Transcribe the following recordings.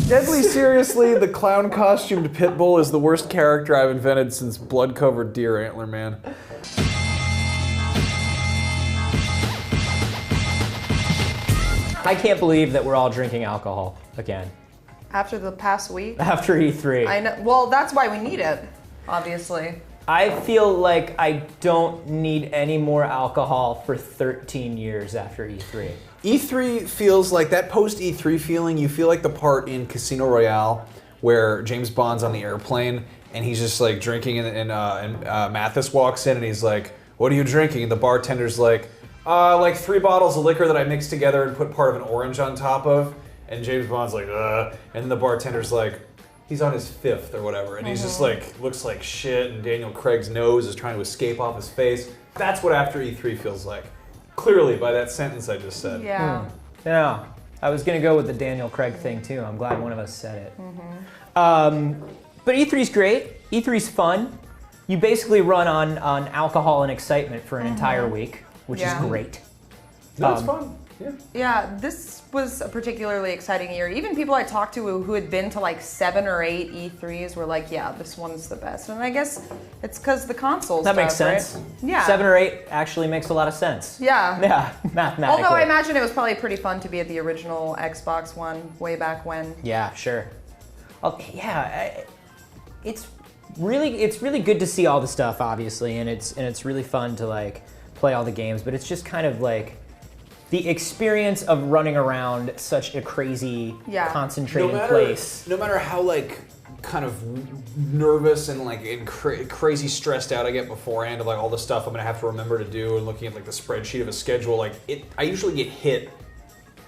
Deadly seriously, the clown costumed Pitbull is the worst character I've invented since blood-covered deer antler man. I can't believe that we're all drinking alcohol again. After the past week? After E3. I know. Well, that's why we need it, obviously. I feel like I don't need any more alcohol for 13 years after E3. E3 feels like that post-E3 feeling. You feel like the part in Casino Royale where James Bond's on the airplane and he's just like drinking and Mathis walks in and he's like, "What are you drinking?" And the bartender's like 3 bottles of liquor that I mixed together and put part of an orange on top of. And James Bond's like, ugh. And then the bartender's like, he's on his 5th or whatever. And he's just like, looks like shit. And Daniel Craig's nose is trying to escape off his face. That's what after E3 feels like. Clearly by that sentence I just said. Yeah. Yeah. I was going to go with the Daniel Craig thing too. I'm glad one of us said it. But E3's great. E3's fun. You basically run on alcohol and excitement for an entire week, which is great. That's fun. Yeah. Yeah, this was a particularly exciting year. Even people I talked to who had been to like 7 or 8 E3s were like, yeah, this one's the best. And I guess it's because the consoles. That makes sense. Right? Yeah. 7 or 8 actually makes a lot of sense. Yeah. Yeah, mathematically. Although I imagine it was probably pretty fun to be at the original Xbox One way back when. Yeah, sure. It's really good to see all the stuff, obviously, and it's really fun to like play all the games. But it's just kind of like the experience of running around such a crazy, concentrated place. No matter how like kind of nervous and like crazy stressed out I get beforehand of like all the stuff I'm gonna have to remember to do and looking at like the spreadsheet of a schedule, like I usually get hit.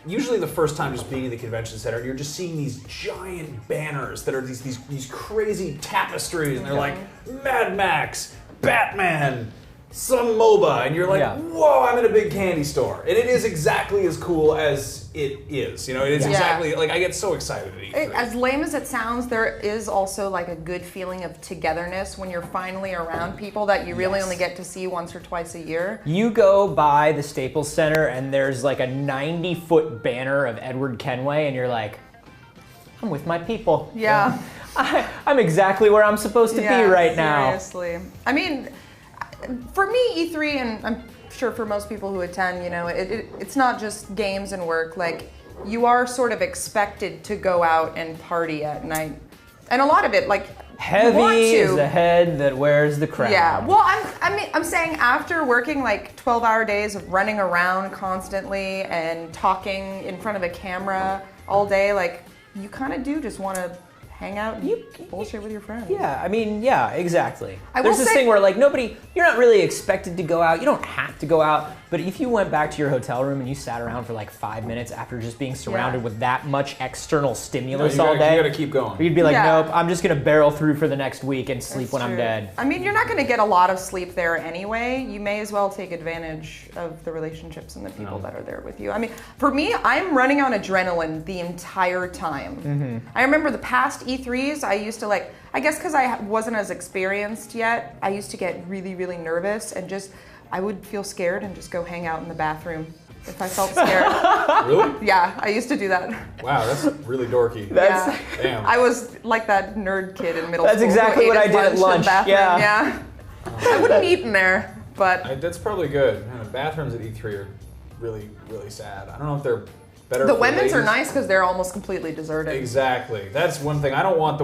Usually the first time just being in the convention center, and you're just seeing these giant banners that are these crazy tapestries, and they're like Mad Max, Batman, some MOBA, and you're like, whoa, I'm in a big candy store. And it is exactly as cool as it is. You know, it is exactly, like I get so excited at E3. As lame as it sounds, there is also like a good feeling of togetherness when you're finally around people that you really only get to see once or twice a year. You go by the Staples Center and there's like a 90-foot banner of Edward Kenway, and you're like, I'm with my people. Yeah. I'm exactly where I'm supposed to be right now. Seriously. I mean, for me, E3, and I'm sure for most people who attend, you know, it's not just games and work. Like, you are sort of expected to go out and party at night. And a lot of it, like, heavy is the head that wears the crown. Yeah, well, I'm saying after working like 12-hour days of running around constantly and talking in front of a camera all day, like, you kind of do just want to hang out and bullshit with your friends. Yeah, I mean, yeah, exactly. There's this thing where like you're not really expected to go out. You don't have to go out. But if you went back to your hotel room and you sat around for like 5 minutes after just being surrounded with that much external stimulus all day, you gotta keep going. You'd be like, nope, I'm just gonna barrel through for the next week and sleep when I'm dead. I mean, you're not gonna get a lot of sleep there anyway. You may as well take advantage of the relationships and the people that are there with you. I mean, for me, I'm running on adrenaline the entire time. I remember the past E3s, I used to like, I guess because I wasn't as experienced yet, I used to get really, really nervous and just, I would feel scared and just go hang out in the bathroom if I felt scared. Really? Yeah, I used to do that. Wow, that's really dorky. Damn. I was like that nerd kid in middle school. That's exactly what I did at lunch. Yeah. I wouldn't eat in there, but that's probably good. Man, the bathrooms at E3 are really, really sad. I don't know if they're better. The women's are nice because they're almost completely deserted. Exactly. That's one thing. I don't want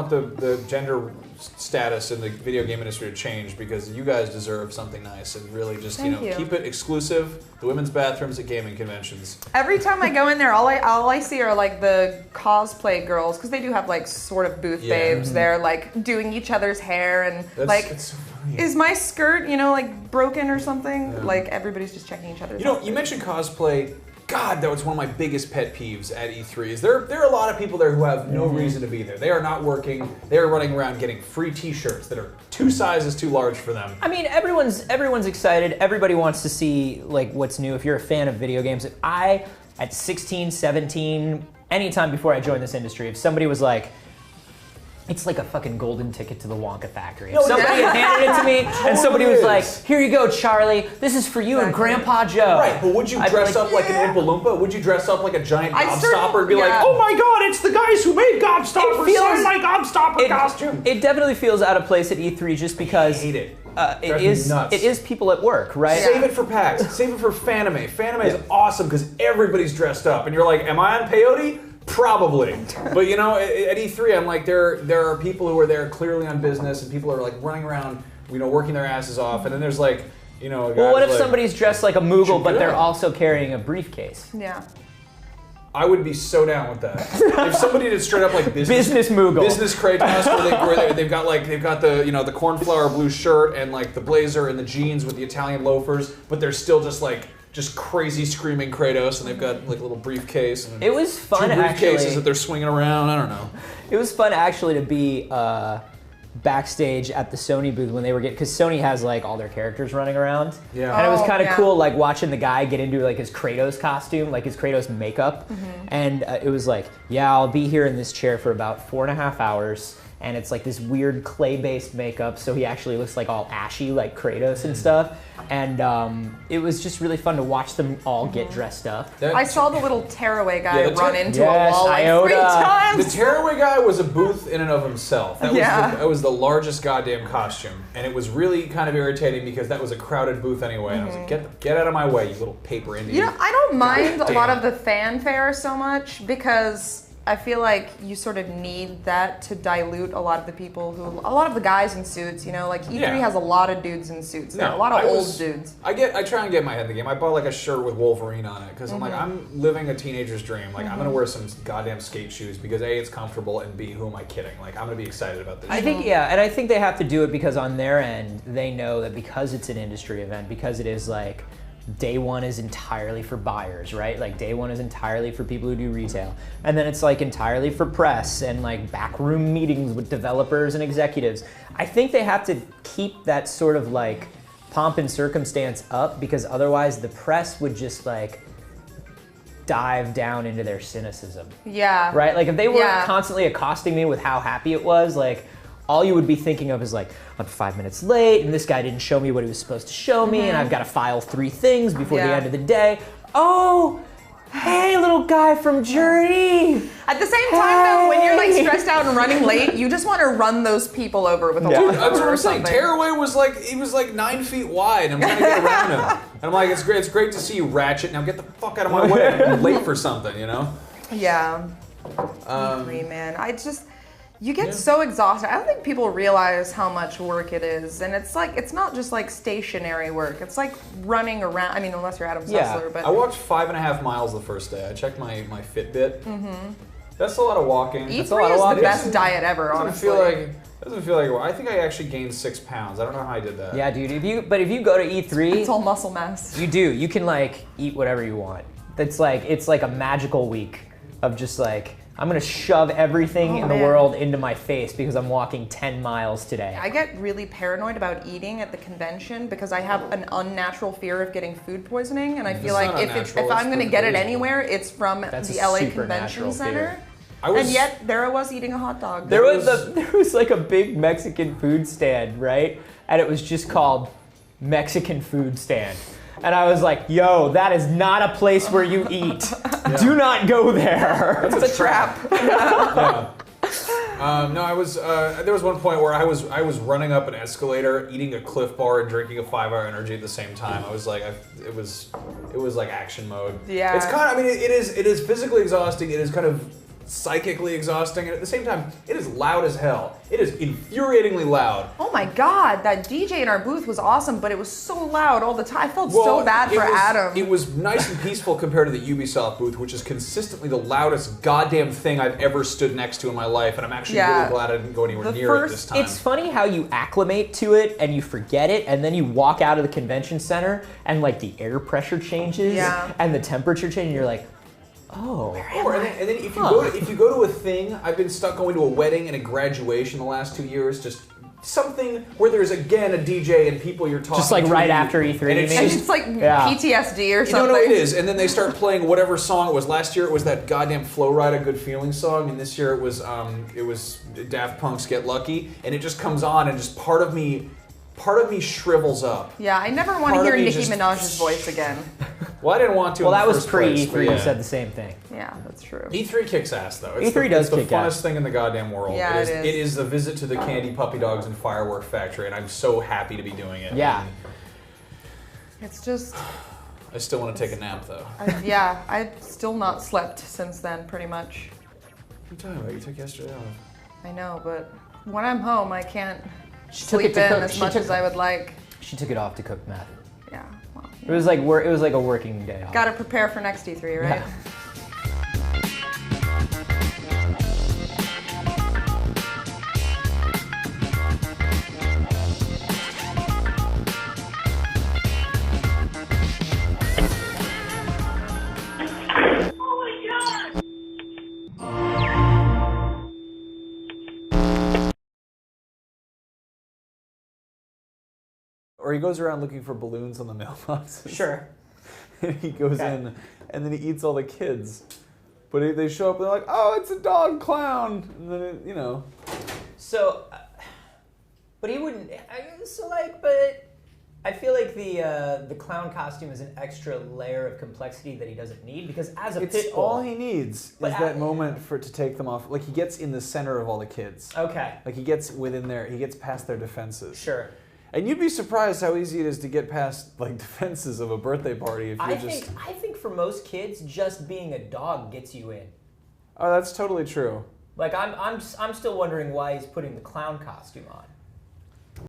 the gender status in the video game industry to change, because you guys deserve something nice and really just keep it exclusive. The women's bathrooms at gaming conventions. Every time I go in there, all I see are like the cosplay girls, because they do have like sort of booth babes there, like doing each other's hair and it's so funny. Is my skirt like broken or something? Yeah. Like everybody's just checking each other's. You mentioned cosplay. God, that was one of my biggest pet peeves at E3. Is there are a lot of people there who have no reason to be there. They are not working. They are running around getting free T-shirts that are 2 sizes too large for them. I mean, everyone's excited. Everybody wants to see like what's new. If you're a fan of video games, at 16, 17, anytime before I joined this industry, if somebody was like, It's like a fucking golden ticket to the Wonka factory. No, If somebody had handed it to me, and somebody was like, "Here you go, Charlie. This is for you and Grandpa Joe." Right, but would you dress up like an Oompa Loompa? Would you dress up like a giant gobstopper and be like, yeah. "Oh my God, it's the guys who made gobstoppers! Sign my gobstopper costume." It definitely feels out of place at E3 just because I hate it. It is people at work, right? Save it for PAX. Save it for Fanime. Fanime is awesome because everybody's dressed up, and you're like, "Am I on peyote?" Probably, but you know, at E3, I'm like, there are people who are there clearly on business, and people are like running around, you know, working their asses off, and then there's like, you know, well, what if like, somebody's dressed like a Moogle, but they're also carrying a briefcase? Yeah. I would be so down with that. If somebody did straight up like business Moogle, business Kratos, where they've got the, you know, the cornflower blue shirt and like the blazer and the jeans with the Italian loafers, but they're still just crazy screaming Kratos, and they've got like a little briefcase. And it was fun, two briefcases actually, that they're swinging around. I don't know. It was fun actually to be backstage at the Sony booth when they were because Sony has like all their characters running around. Yeah. And it was kind of cool, like watching the guy get into like his Kratos costume, like his Kratos makeup, and it was like, yeah, I'll be here in this chair for about 4.5 hours. And it's like this weird clay-based makeup, so he actually looks like all ashy, like Kratos and stuff. And it was just really fun to watch them all get dressed up. I saw the little tearaway guy run into Yes, a wall like Iota. 3 times. The tearaway guy was a booth in and of himself. Yeah. That was the largest goddamn costume, and it was really kind of irritating because that was a crowded booth anyway. And I was like, get out of my way, you little paper Indian. You know, I don't mind a lot of the fanfare so much because I feel like you sort of need that to dilute a lot of the people a lot of the guys in suits, you know, like E3 has a lot of dudes in suits. There are a lot of old dudes. I try and get my head in the game. I bought like a shirt with Wolverine on it because I'm like, I'm living a teenager's dream. Like I'm gonna wear some goddamn skate shoes because A, it's comfortable, and B, who am I kidding? Like I'm gonna be excited about this. I think, and I think they have to do it because on their end, they know that because it's an industry event, because it is like, day one is entirely for buyers, right? Like day one is entirely for people who do retail. And then it's like entirely for press and like backroom meetings with developers and executives. I think they have to keep that sort of like pomp and circumstance up because otherwise the press would just like dive down into their cynicism. Yeah. Right? Like if they weren't constantly accosting me with how happy it was, like all you would be thinking of is like, I'm 5 minutes late, and this guy didn't show me what he was supposed to show me, and I've got to file 3 things before the end of the day. Oh, hey, little guy from Journey. At the same time, though, when you're like stressed out and running late, you just want to run those people over with a lawnmower. That's what I'm saying. Tearaway was like, he was like 9 feet wide. I'm trying to get around him. And I'm like, it's great to see you, Ratchet. Now get the fuck out of my way. I'm late for something, you know? Yeah. E3, man. You get so exhausted. I don't think people realize how much work it is. And it's like, it's not just like stationary work. It's like running around. I mean, unless you're Adam Sessler. But I walked 5.5 miles the first day. I checked my Fitbit. That's a lot of walking. E3 That's a lot of walking. is the best diet ever, honestly. Doesn't feel like I think I actually gained 6 pounds. I don't know how I did that. Yeah, dude. If you go to E3, it's all muscle mass. You do. You can like eat whatever you want. It's like a magical week of just like, I'm gonna shove everything in the world into my face because I'm walking 10 miles today. I get really paranoid about eating at the convention because I have an unnatural fear of getting food poisoning, and I feel like if I'm gonna get it anywhere, it's from the LA Convention Center. And yet there I was eating a hot dog. There was like a big Mexican food stand, right? And it was just called Mexican food stand. And I was like, yo, that is not a place where you eat. Do not go there. It's a trap. No, I was. There was one point where I was running up an escalator, eating a Cliff Bar, and drinking a 5-Hour Energy at the same time. I was like, it was like action mode. Yeah. It's kind of. I mean, it is physically exhausting. It is kind of psychically exhausting, and at the same time, it is loud as hell. It is infuriatingly loud. Oh my god, that DJ in our booth was awesome, but it was so loud all the time. I felt so bad for Adam. It was nice and peaceful compared to the Ubisoft booth, which is consistently the loudest goddamn thing I've ever stood next to in my life, and I'm actually really glad I didn't go anywhere near it this time. It's funny how you acclimate to it and you forget it, and then you walk out of the convention center and like the air pressure changes and the temperature changes, and you're like, oh. And then if you go to a thing, I've been stuck going to a wedding and a graduation the last 2 years, just something where there's again a DJ and people you're talking to. Just like right after E3, and it's you mean? And it's like PTSD or something. No, it is. And then they start playing whatever song it was. Last year it was that goddamn Flow Rida Good Feeling song, and this year it was Daft Punk's Get Lucky, and it just comes on and just part of me shrivels up. Yeah, I never want to hear Nicki Minaj's voice again. Well, I didn't want to. Well, in that the was first pre place, E3. but You said the same thing. Yeah, that's true. E3 kicks ass though. E3 does it's the kick funnest ass. thing in the goddamn world. Yeah, it is. It is the visit to the candy puppy dogs and firework factory, and I'm so happy to be doing it. Yeah. It's just. I still want to take a nap though. I've still not slept since then, pretty much. What are you talking about? You took yesterday off. I know, but when I'm home, I can't took sleep it to in cook. as She much took- as I would like. She took it off to cook meth. Yeah. Well, It was like it was like a working day off. gotta prepare for next E3, right? Yeah. Or he goes around looking for balloons on the mailboxes. Sure. And he goes Okay. in, and then he eats all the kids. But they show up, and they're like, "Oh, it's a dog clown," and then you know. So, but he wouldn't. But I feel like the clown costume is an extra layer of complexity that he doesn't need because as a It's pit bull. all he needs But is that moment to take them off. Like he gets in the center of all the kids. Okay. Like he gets within there. He gets past their defenses. Sure. And you'd be surprised how easy it is to get past like defenses of a birthday party if you're I just. think for most kids, just being a dog gets you in. Oh, that's totally true. Like I'm still wondering why he's putting the clown costume on.